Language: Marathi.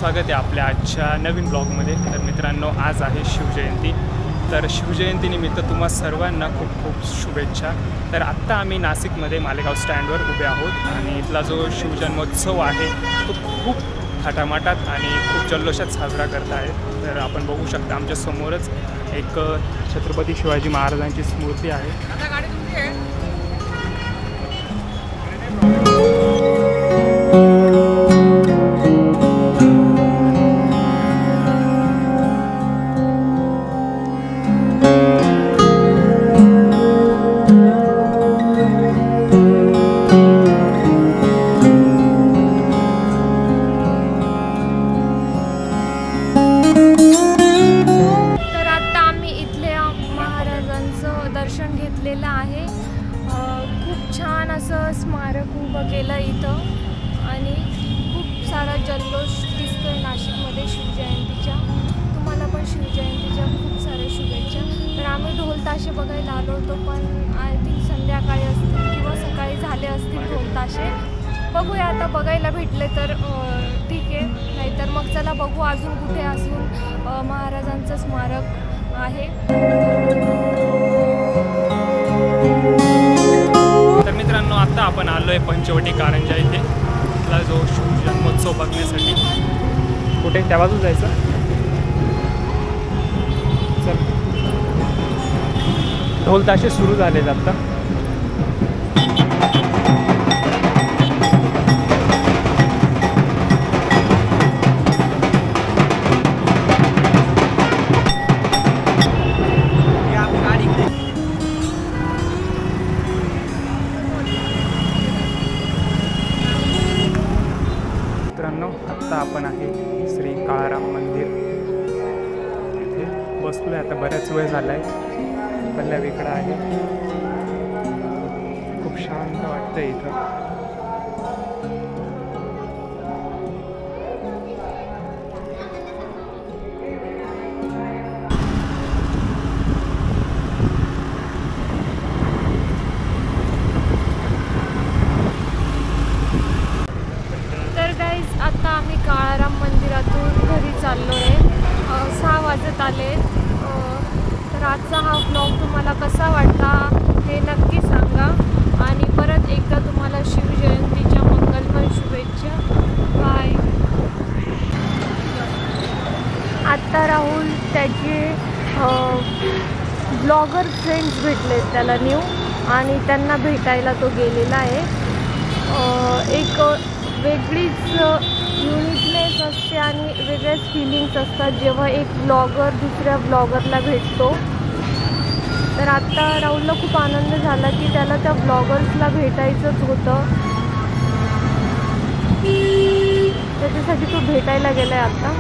स्वागत आहे आपल्या आजच्या नवीन ब्लॉगमध्ये। तर मित्रांनो, आज आहे शिवजयंती। तर शिवजयंतीनिमित्त तुम्हा सर्वांना खूप खूप शुभेच्छा। तर आत्ता आम्ही नाशिकमध्ये मालेगाव स्टँडवर उभे आहोत आणि इथला जो शिवजन्मोत्सव आहे तो खूप थाटामाटात आणि खूप जल्लोषात साजरा करत आहे। तर आपण बघू शकता आमच्या समोरच एक छत्रपती शिवाजी महाराजांची स्मूर्ती आहे। दर्शन घेतलेलं आहे। खूप छान असं स्मारक उभं केलं इथं आणि खूप सारा जल्लोष दिसतोय नाशिकमध्ये शिवजयंतीच्या। तुम्हाला पण शिवजयंतीच्या खूप साऱ्या शुभेच्छा। तर आम्ही ढोल ताशे बघायला आलो होतो, पण आय थिंक संध्याकाळी असतील किंवा सकाळी झाले असतील ढोल ताशे। बघूया आता, बघायला भेटले तर ठीक आहे, नाहीतर मग चला बघू अजून कुठे अजून महाराजांचं स्मारक आहे। तर मित्रांनो, आता आपण आलो आहे पंचवटी कारंजा इथे। इथला जो शिवजन्मोत्सव बघण्यासाठी कुठे त्या बाजूला जायचं। चल, ढोल ताशे सुरू झाले आता। आता आपण आहे श्री काळाराम मंदिर, इथे बसलोय आता। बऱ्याच वेळ झालाय, पल्लवीकडे आहे। खूप शांत वाटतंय इथं। आता आम्ही काळाराम मंदिरातून घरी चाललो आहे। 6 वाजत आले। तर आजचा हा व्लॉग तुम्हाला कसा वाटला हे नक्की सांगा आणि परत एकदा तुम्हाला शिवजयंतीच्या मंगलमय शुभेच्छा। बाय। आत्ता राहुल त्याचे ब्लॉगर फ्रेंड्स भेटलेत त्याला न्यू, आणि त्यांना भेटायला तो गेलेला आहे। एक वेगळीच युनिकनेस असते आणि वेगळेच फिलिंग्स असतात जेव्हा एक ब्लॉगर दुसऱ्या ब्लॉगरला भेटतो। तर आत्ता राहुलला खूप आनंद झाला की त्याला त्या ब्लॉगर्सला भेटायचंच होतं, त्याच्यासाठी तो भेटायला गेलाय आता।